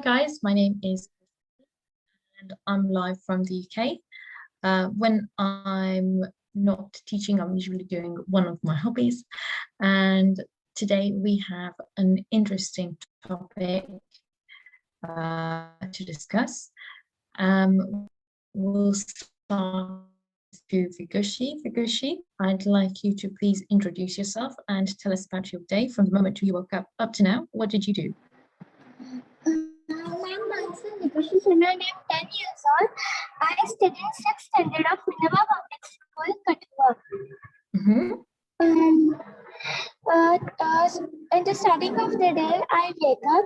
guys, my name is and I'm live from the UK. When I'm not teaching, I'm usually doing one of my hobbies. And today we have an interesting topic to discuss. We'll start to Vigushi. Vigushi, I'd like you to please introduce yourself and tell us about your day from the moment you woke up to now. What did you do? I'm Mansa Vigushi Sinha and I'm 10 years old. I study in 6th standard of Minerva Public School, Katwa. At the starting of the day, I wake up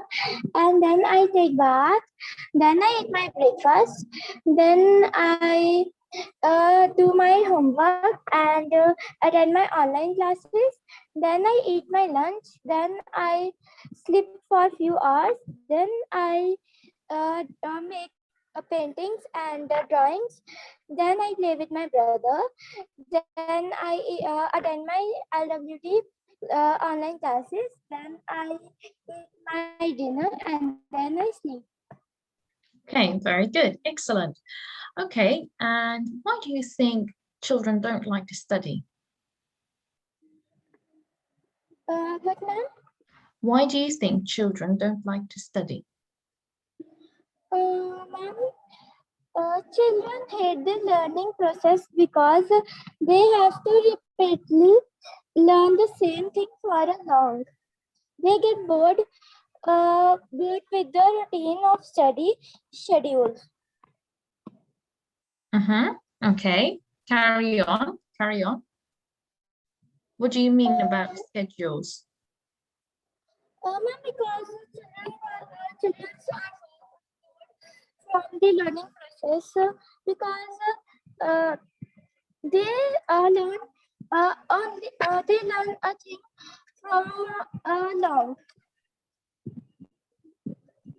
and then I take bath. Then I eat my breakfast. Then I do my homework and attend my online classes. Then I eat my lunch. Then I sleep for a few hours. Then I make paintings and drawings. Then I play with my brother. Then I attend my LWT online classes. Then I eat my dinner and then I sleep. Okay, very good. Excellent. Okay, and why do you think children don't like to study? What, ma'am? Why do you think children don't like to study? Ma'am, children hate the learning process because they have to repeatedly learn the same thing for a long. They get bored with the routine of study schedule. Okay, carry on. What do you mean about schedules? Ma'am, because children are from the learning process because they learn they learn a thing from long.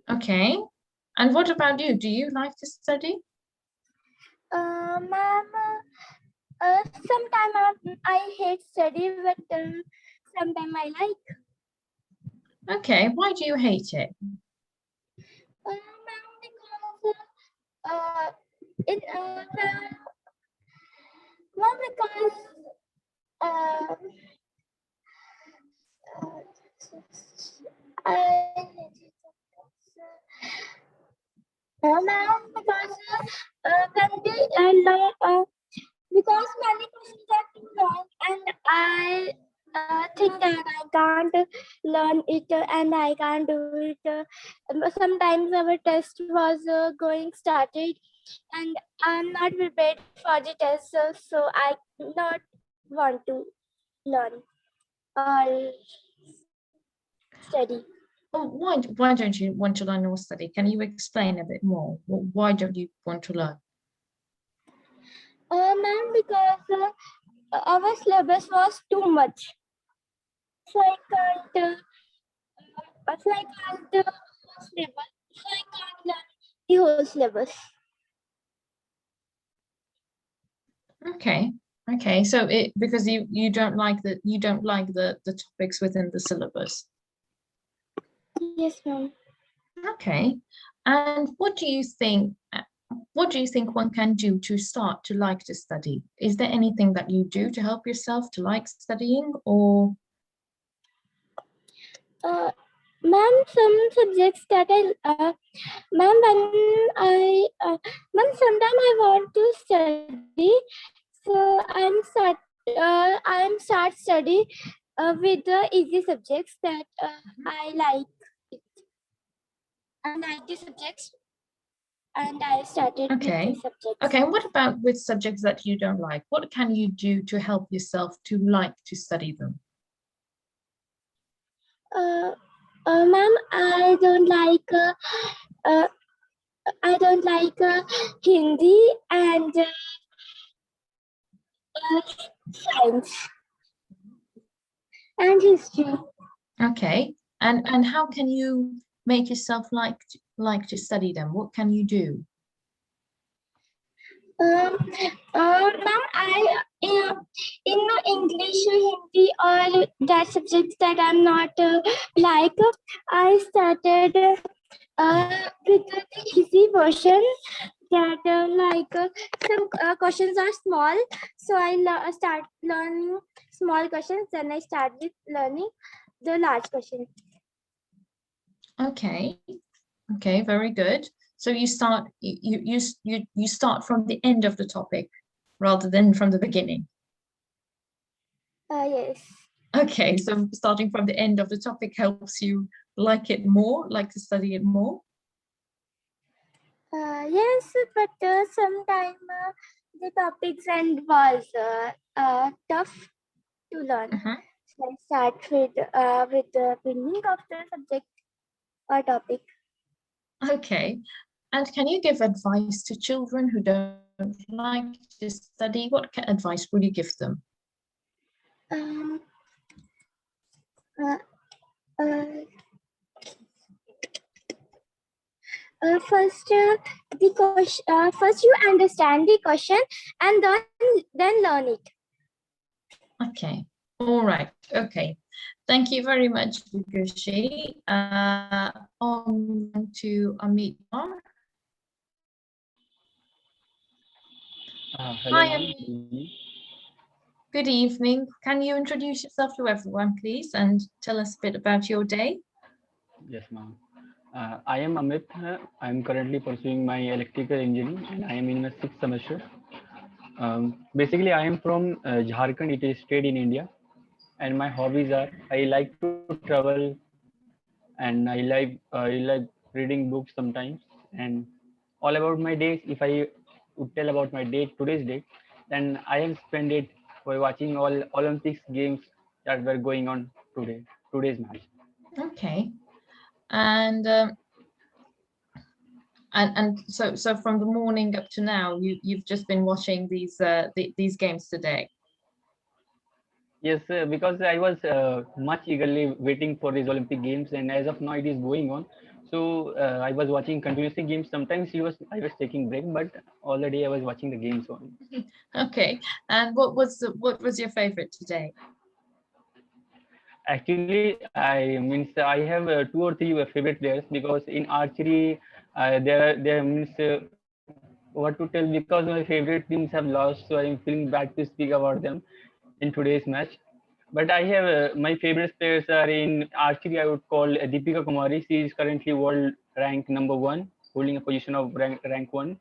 Okay, and what about you? Do you like to study? Ma'am, sometimes I hate study, but sometimes I like. Okay, why do you hate it? Ma'am, because because many questions are too long and I think that I can't learn it and I can't do it. Sometimes our test was going started and I'm not prepared for the test, so I not want to learn or study. Oh, why don't you want to learn or study? Can you explain a bit more? Why don't you want to learn? Ma'am, because our syllabus was too much. So I can't learn the whole syllabus. Okay, so because you don't like the topics within the syllabus. Yes, ma'am. Okay, and what do you think one can do to start to like to study? Is there anything that you do to help yourself to like studying, or Ma'am, some subjects that ma'am, ma'am, sometimes I want to study, so I'm start study with the easy subjects that I like. I like the subjects, and I started with the subjects. Okay, what about with subjects that you don't like? What can you do to help yourself to like to study them? Ma'am, I don't like Hindi and science and history. Okay, and how can you make yourself like to study them? What can you do? Ma'am, I in English, Hindi, or that subjects that I'm not like, I started question that some questions are small, so I start learning small questions, then I start with learning the large question. Okay. Okay, very good. So you start from the end of the topic rather than from the beginning. Yes. Okay, so starting from the end of the topic helps you like it more, like to study it more. Yes, but sometimes the topics and was tough to learn. Mhm. So I start with the beginning of the subject or topic. Okay. And can you give advice to children who don't like to study? What advice would you give them? Um, uh, uh, First, the question. First, you understand the question, and then learn it. Okay. All right. Okay. Thank you very much, Gushi. On to Amit. Hello, Hi, ma'am. Amit. Good evening. Can you introduce yourself to everyone, please, and tell us a bit about your day? Yes, ma'am. I am Amit. I am currently pursuing my electrical engineering, and I am in my sixth semester. Basically, I am from Jharkhand. It is state in India, and my hobbies are I like to travel, and I like reading books sometimes. And all about my days, if I would tell about my day, today's day, then I have spent it by watching all Olympics games that were going on today's match. Okay. And so from the morning up to now, you've just been watching these games today. Yes, because I was much eagerly waiting for these Olympic Games, and as of now, it is going on. So I was watching continuously games. Sometimes I was taking break, but all the day I was watching the games on. Okay. And what was your favorite today? Actually, I have two or three favorite players because in archery, there means what to tell because my favorite teams have lost, so I'm feeling bad to speak about them in today's match. But I have my favorite players are in archery. I would call Deepika Kumari. She is currently world rank number one, holding a position of rank one.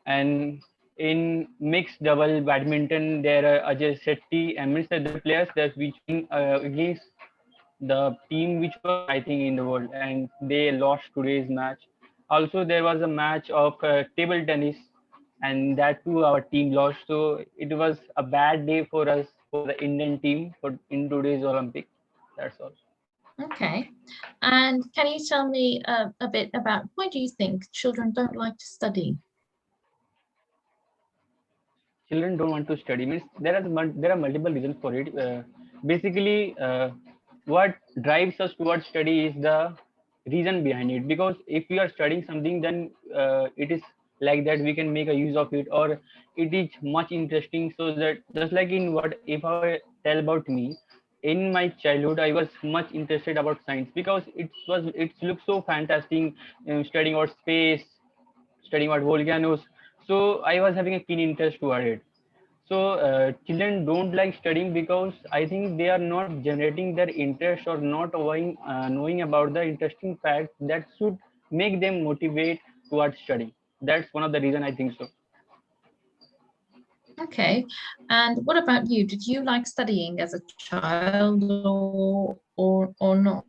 And in mixed double badminton, there are Ajay Shetty and means that the players that which win against the team which was I think in the world, and they lost today's match. Also, there was a match of table tennis, and that too our team lost. So it was a bad day for us for the Indian team for in today's Olympic. That's all. Okay. And can you tell me a bit about why do you think children don't like to study? Children don't want to study means there are multiple reasons for it. Basically, what drives us towards study is the reason behind it, because if we are studying something, then it is like that we can make a use of it, or it is much interesting. So that just like in what if I tell about me, in my childhood I was much interested about science because it looks so fantastic, studying about space, studying about volcanoes. So I was having a keen interest toward it. So children don't like studying because I think they are not generating their interest or not knowing about the interesting facts that should make them motivate towards studying. That's one of the reason I think so. Okay. And what about you? Did you like studying as a child or not?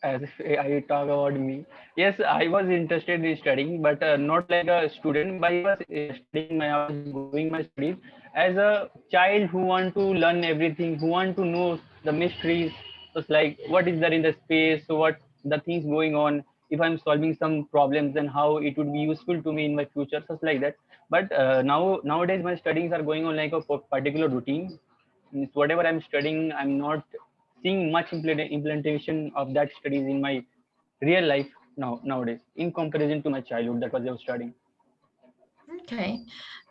As if I talk about me, yes, I was interested in studying, but not like a student. But I was studying. I was doing my studies as a child who want to learn everything, who want to know the mysteries. It's like what is there in the space, so what the things going on. If I'm solving some problems, then how it would be useful to me in my future, such like that. But nowadays my studies are going on like a particular routine. Means whatever I'm studying, I'm not seeing much implementation of that studies in my real life nowadays in comparison to my childhood that was I was studying. Okay.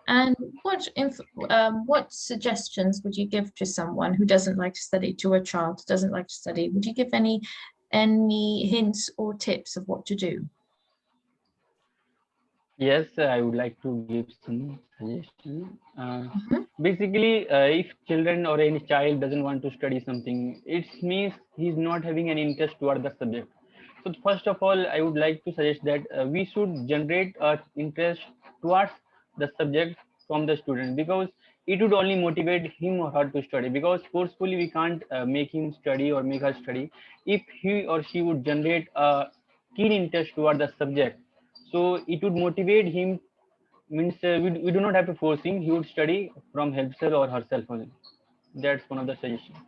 And what suggestions would you give to someone who doesn't like to study, to a child who doesn't like to study? Would you give any hints or tips of what to do? Yes, I would like to give some suggestion. Mhm. Basically, if children or any child doesn't want to study something, it means he's not having any interest toward the subject. So first of all, I would like to suggest that we should generate interest towards the subject from the student, because it would only motivate him or her to study. Because forcefully we can't make him study or make her study. If he or she would generate a keen interest toward the subject, so it would motivate him, means we do not have to force him, he would study from himself or herself only. That's one of the suggestions.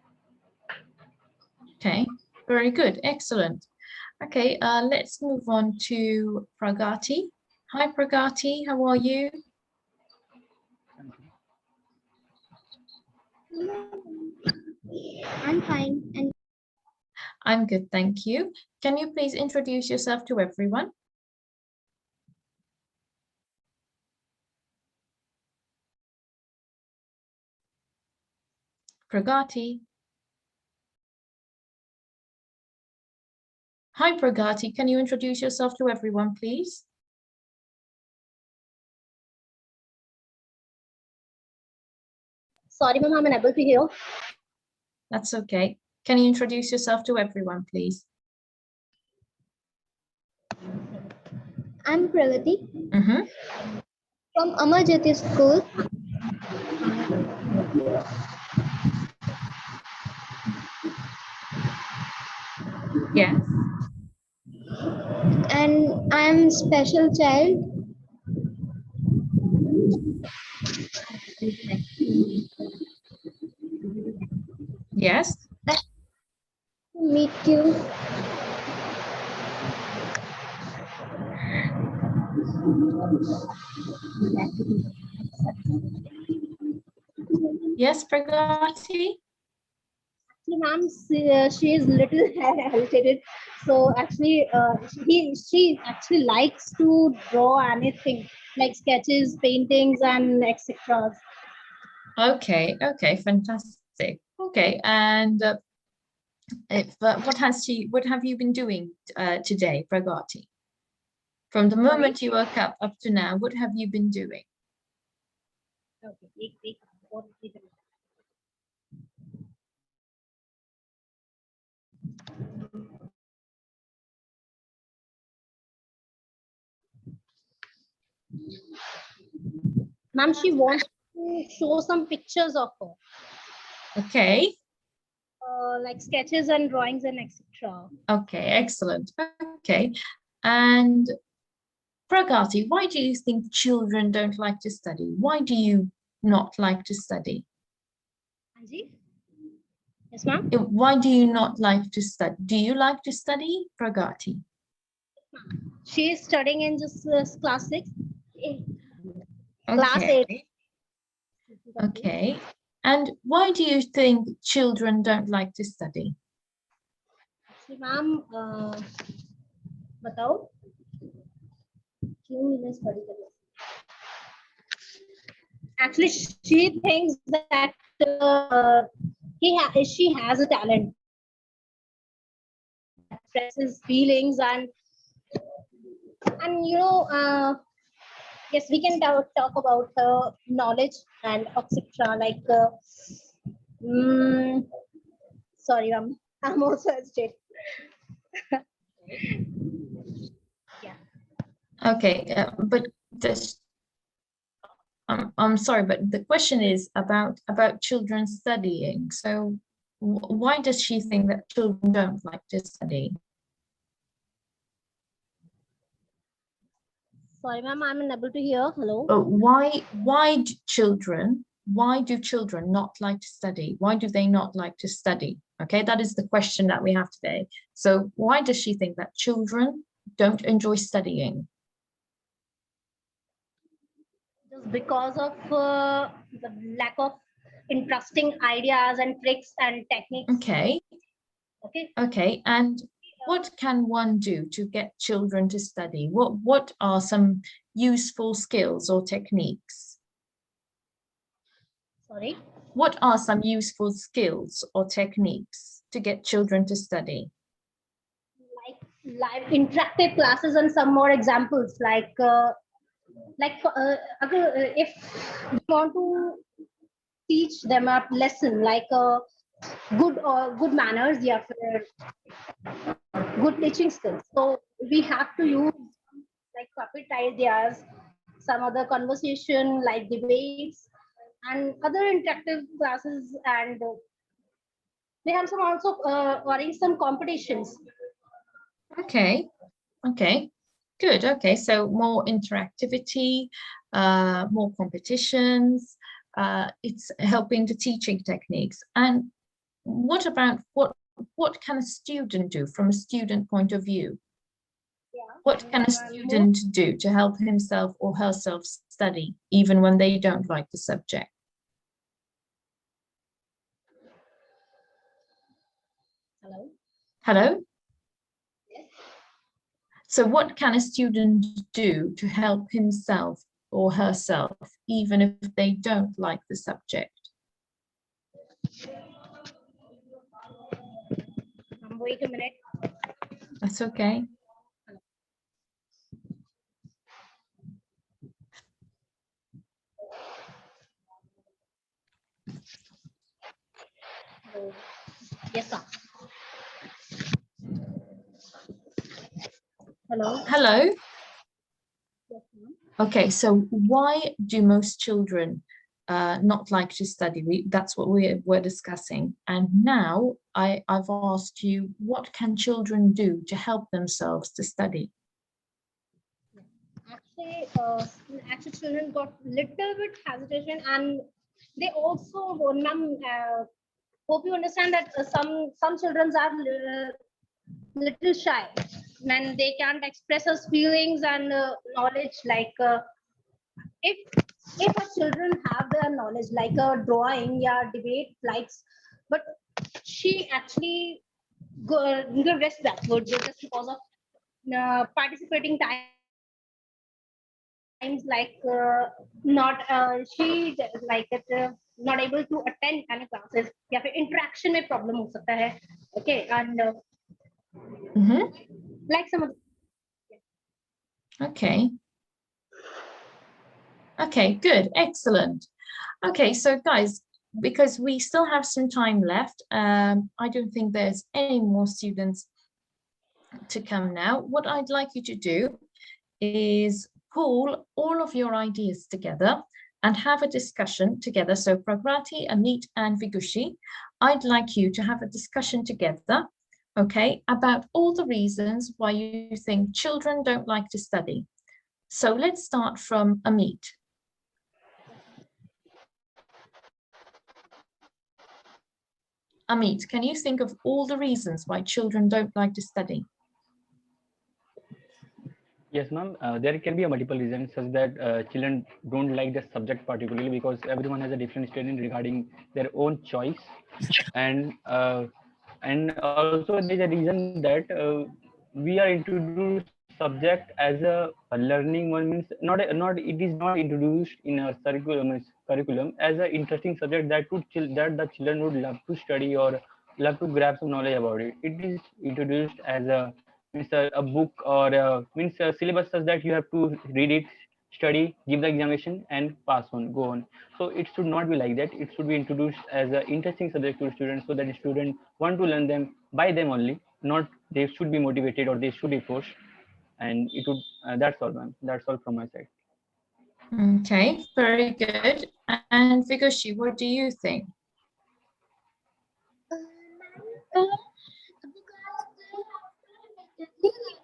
Okay, very good, excellent. Okay, let's move on to Pragati. Hi, Pragati, how are you? I'm fine. And I'm good, thank you. Can you please introduce yourself to everyone? Pragati. Hi, Pragati, can you introduce yourself to everyone, please? sorry, ma'am, I'm unable to hear. That's okay. Can you introduce yourself to everyone, please? I'm Pragati Mm-hmm. from Amar Jyoti School. Yes. And I'm special child. Yes. Meet you. Yes, Pragati. Actually, ma'am, she is little hesitated. So actually, she actually likes to draw anything like sketches, paintings, and etc. Okay, okay, fantastic. Okay, and if what have you been doing today, Pragati? From the Sorry. moment you woke up to now, what have you been doing? Okay, ma'am, she wants to show some pictures of her, Okay, like sketches and drawings and etc. okay, excellent. Okay, and Pragati, why do you think children don't like to study? Why do you not like to study? Anji? Yes, ma'am. Why do you not like to study? Do you like to study, Pragati? She is studying in just class 6. Class Okay, 8. okay. And why do you think children don't like to study? Actually, ma'am, बताओ क्यों इन्हें study करना? Actually, she thinks that she has a talent that expresses feelings and yes, we can talk about knowledge and etc. Like, mm, sorry, I'm also hesitate. Yeah. Okay, but this, I'm sorry, but the question is about children studying. So why does she think that children don't like to study? Sorry, ma'am, I'm unable to hear. Hello. Why do children not like to study? Why do they not like to study? Okay, that is the question that we have today. So why does she think that children don't enjoy studying? Just because of the lack of interesting ideas and tricks and techniques. Okay, Okay. okay, and what can one do to get children to study? What are some useful skills or techniques? Sorry. What are some useful skills or techniques to get children to study? Like live interactive classes and some more examples like like if you want to teach them a lesson like good manners, yeah, good teaching skills. So we have to use like puppet ideas, some other conversation like debates and other interactive classes, and they have some also arrange some competitions. Okay, okay, good. Okay, so more interactivity, more competitions. It's helping the teaching techniques. And what about what can a student do from a student point of view? Yeah. What can a student do to help himself or herself study, even when they don't like the subject? Hello. Hello? Yes. So what can a student do to help himself or herself, even if they don't like the subject? Wait a minute. That's okay. Yes, sir. Hello. Hello? Yes, ma'am. Okay, so why do most children not like to study? That's what we're discussing. And now I've asked you, what can children do to help themselves to study? Actually, actually, children got little bit hesitation, and they also, ma'am, hope you understand that some children are little shy, and they can't express us feelings and knowledge. Like if a children have their knowledge, like a drawing, yeah, debate, likes, but she actually go rest backwards just because of participating times, like not she like it not able to attend any classes, या फिर interaction में problem हो सकता है. Okay, and like some of Okay. Okay, good, excellent. Okay, so guys, because we still have some time left, I don't think there's any more students to come now. What I'd like you to do is pull all of your ideas together and have a discussion together. So Pragrati, Amit, and Vigushi, I'd like you to have a discussion together, okay, about all the reasons why you think children don't like to study. So let's start from Amit. Amit, can you think of all the reasons why children don't like to study? Yes, ma'am. There can be a multiple reasons such that children don't like the subject particularly because everyone has a different student regarding their own choice, and also there's a reason that we are introduced subject as a learning one means not it is not introduced in our curriculum as an interesting subject that that the children would love to study or love to grab some knowledge about it. It is introduced as a means a book or means a syllabus such that you have to read it, study, give the examination, and pass on, go on. So it should not be like that. It should be introduced as an interesting subject to students so that the student want to learn them by them only. Not they should be motivated or they should be forced. And it would that's all, ma'am. That's all from my side. Okay, very good. And Vigushi, what do you think?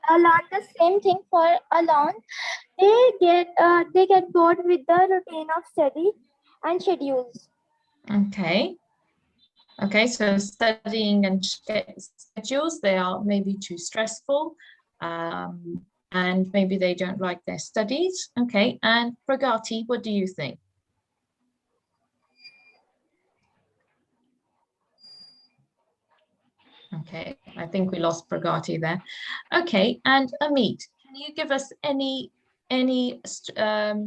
Learn the same thing for a long, they get bored with the routine of study and schedules. Okay. Okay, so studying and schedules, they are maybe too stressful, and maybe they don't like their studies. Okay, and Pragati, what do you think? Okay, I think we lost Pragati there. Okay, and Amit, can you give us any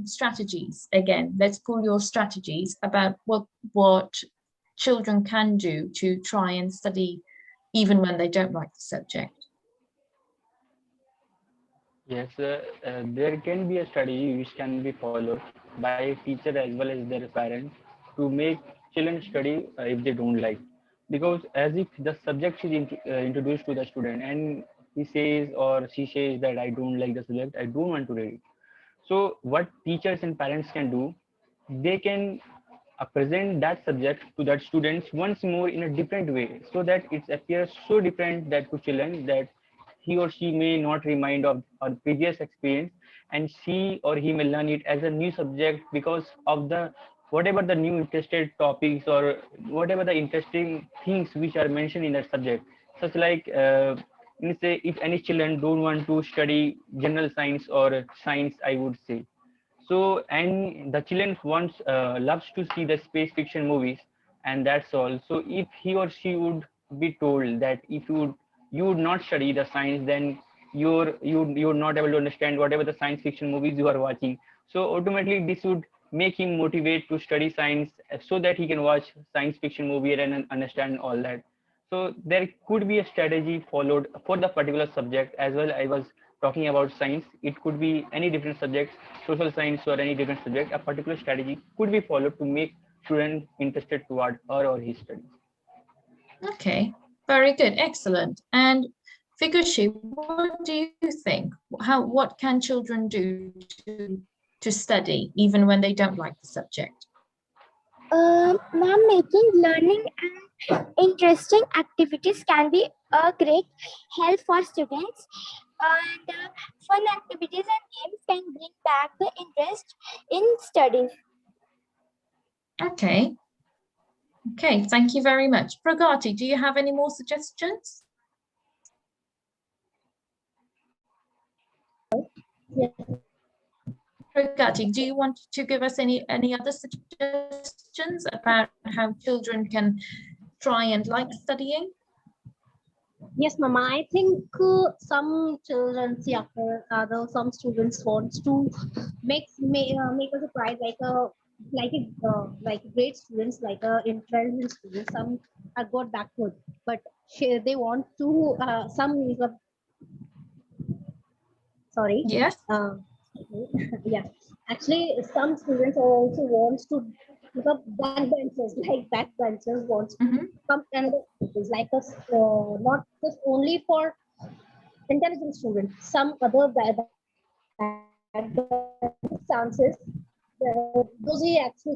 strategies? Again, let's pull your strategies about what children can do to try and study even when they don't like the subject. Yes, there can be a strategy which can be followed by teacher as well as their parents to make children study if they don't like. Because as if the subject is introduced to the student and he says or she says that I don't like the subject, I don't want to read it. So what teachers and parents can do, they can present that subject to that students once more in a different way so that it appears so different that to children that he or she may not remind of our previous experience, and she or he may learn it as a new subject because of the whatever the new interested topics or whatever the interesting things which are mentioned in that subject, such like let's say if any children don't want to study general science or science, I would say. So and the children wants loves to see the space fiction movies, and that's all. So if he or she would be told that if you would not study the science, then you're not able to understand whatever the science fiction movies you are watching. So automatically this would make him motivate to study science so that he can watch science fiction movie and understand all that. So there could be a strategy followed for the particular subject as well. I was talking about science. It could be any different subjects, social science or any different subject. A particular strategy could be followed to make students interested toward her or his studies. Okay, very good, excellent. And Figushi, what do you think? What can children do to study even when they don't like the subject? Ma'am, making learning and interesting activities can be a great help for students. And fun activities and games can bring back the interest in studies. Okay, okay, thank you very much. Pragati, do you have any more suggestions? Yes. Pragati, do you want to give us any other suggestions about how children can try and like studying? Yes, Mama. I think some children, yeah, some students wants to make us a pride like great students, like intelligent students. Some are got backward, but they want to some sorry. Yes. Uh, yeah, actually, some students also wants to become backbenchers, like backbenchers wants to Mm-hmm. become another students, like us, not just only for intelligent students, some other backbench chances, those he actually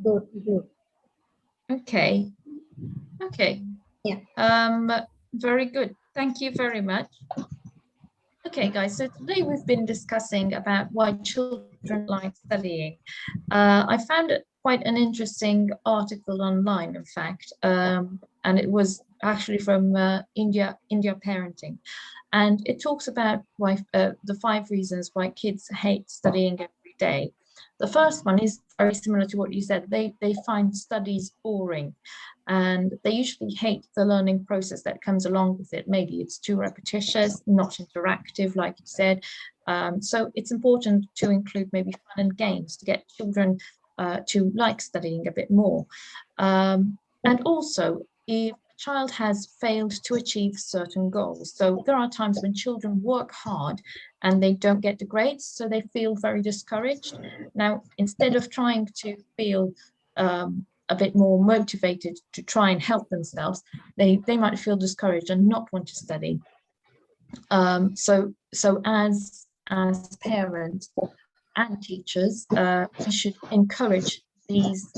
do. Okay. Okay. Yeah. Very good. Thank you very much. Okay, guys, so today we've been discussing about why children like studying. I found it quite an interesting article online, in fact, and it was actually from India Parenting. And it talks about why the 5 reasons why kids hate studying every day. The first one is very similar to what you said. They find studies boring, and they usually hate the learning process that comes along with it. Maybe it's too repetitious, not interactive, like you said. So it's important to include maybe fun and games to get children to like studying a bit more. And also, if a child has failed to achieve certain goals, so there are times when children work hard and they don't get the grades, so they feel very discouraged. Now, instead of trying to feel a bit more motivated to try and help themselves, they might feel discouraged and not want to study. So as parents and teachers, we should encourage these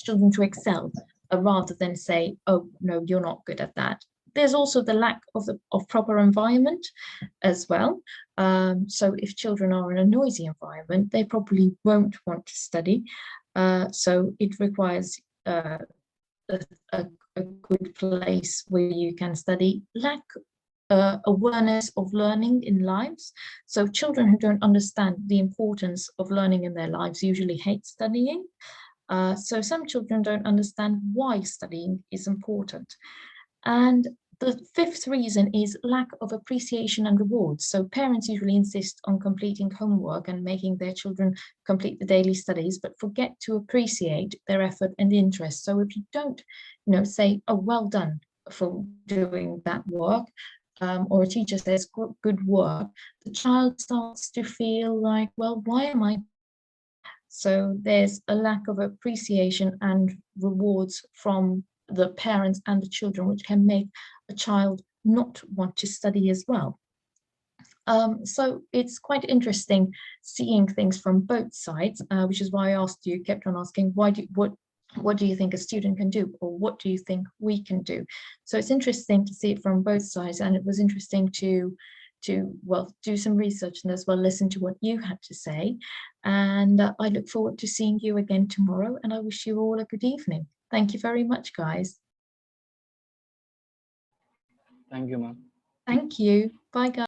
children to excel rather than say, oh no, you're not good at that. There's also the lack of proper environment as well. So if children are in a noisy environment, they probably won't want to study. So it requires a, a good place where you can study. Lack awareness of learning in lives. So children who don't understand the importance of learning in their lives usually hate studying. So some children don't understand why studying is important. And the 5th reason is lack of appreciation and rewards. So parents usually insist on completing homework and making their children complete the daily studies, but forget to appreciate their effort and interest. So if you don't, say, oh, well done for doing that work, or a teacher says good work, the child starts to feel like, well, why am I? So there's a lack of appreciation and rewards from the parents and the children, which can make a child not want to study as well. So it's quite interesting seeing things from both sides, which is why I asked you, kept on asking, what do you think a student can do, or what do you think we can do? So it's interesting to see it from both sides, and it was interesting to well, do some research and as well listen to what you had to say. And I look forward to seeing you again tomorrow, and I wish you all a good evening. Thank you very much, guys. Thank you, ma'am. Thank you. Bye, guys.